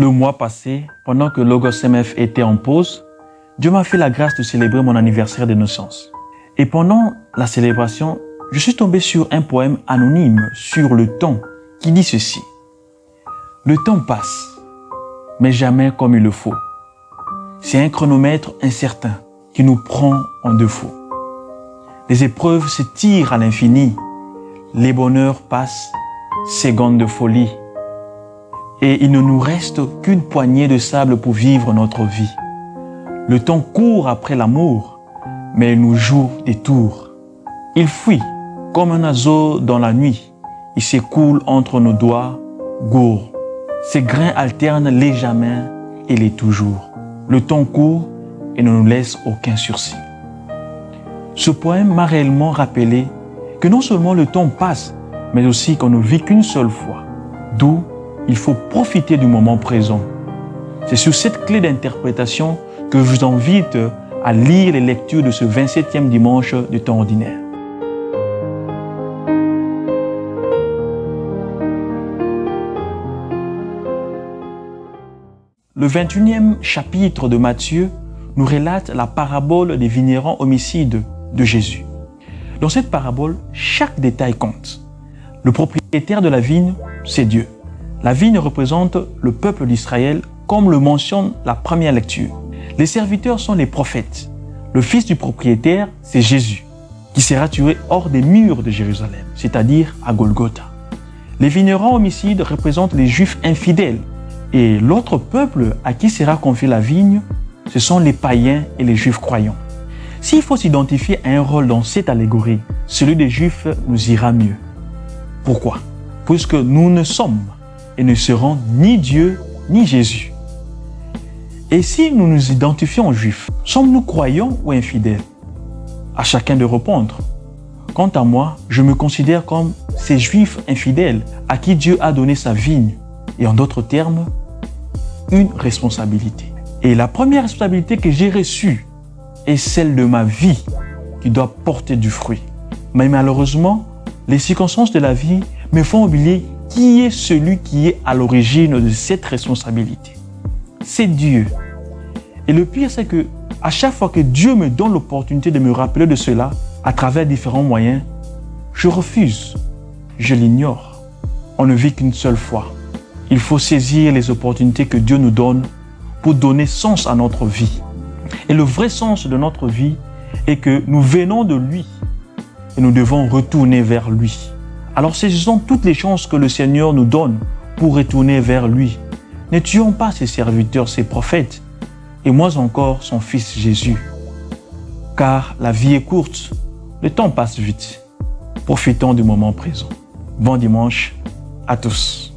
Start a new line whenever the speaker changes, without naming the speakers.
Le mois passé, pendant que Logos MF était en pause, Dieu m'a fait la grâce de célébrer mon anniversaire de naissance. Et pendant la célébration, je suis tombé sur un poème anonyme sur le temps qui dit ceci. Le temps passe, mais jamais comme il le faut. C'est un chronomètre incertain qui nous prend en défaut. Les épreuves s'étirent à l'infini, les bonheurs passent, secondes de folie. Et il ne nous reste qu'une poignée de sable pour vivre notre vie. Le temps court après l'amour, mais il nous joue des tours. Il fuit comme un oiseau dans la nuit. Il s'écoule entre nos doigts, gourd. Ses grains alternent les jamais et les toujours. Le temps court et ne nous laisse aucun sursis. Ce poème m'a réellement rappelé que non seulement le temps passe, mais aussi qu'on ne vit qu'une seule fois. D'où il faut profiter du moment présent. C'est sur cette clé d'interprétation que je vous invite à lire les lectures de ce 27e dimanche du temps ordinaire. Le 21e chapitre de Matthieu nous relate la parabole des vignerons homicides de Jésus. Dans cette parabole, chaque détail compte. Le propriétaire de la vigne, c'est Dieu. La vigne représente le peuple d'Israël, comme le mentionne la première lecture. Les serviteurs sont les prophètes. Le fils du propriétaire, c'est Jésus, qui sera tué hors des murs de Jérusalem, c'est-à-dire à Golgotha. Les vignerons homicides représentent les Juifs infidèles. Et l'autre peuple à qui sera confiée la vigne, ce sont les païens et les Juifs croyants. S'il faut s'identifier à un rôle dans cette allégorie, celui des Juifs nous ira mieux. Pourquoi? Puisque nous ne sommes et ne serons ni Dieu ni Jésus. Et si nous nous identifions aux Juifs, sommes-nous croyants ou infidèles? À chacun de répondre. Quant à moi, je me considère comme ces Juifs infidèles à qui Dieu a donné sa vigne. Et en d'autres termes, une responsabilité. Et la première responsabilité que j'ai reçue est celle de ma vie qui doit porter du fruit. Mais malheureusement, les circonstances de la vie me font oublier qui est celui qui est à l'origine de cette responsabilité. C'est Dieu. Et le pire, c'est que à chaque fois que Dieu me donne l'opportunité de me rappeler de cela, à travers différents moyens, je refuse, je l'ignore. On ne vit qu'une seule fois. Il faut saisir les opportunités que Dieu nous donne pour donner sens à notre vie. Et le vrai sens de notre vie est que nous venons de lui et nous devons retourner vers lui. Alors saisissons toutes les chances que le Seigneur nous donne pour retourner vers lui. Ne tuons pas ses serviteurs, ses prophètes, et moins encore son fils Jésus. Car la vie est courte, le temps passe vite. Profitons du moment présent. Bon dimanche à tous.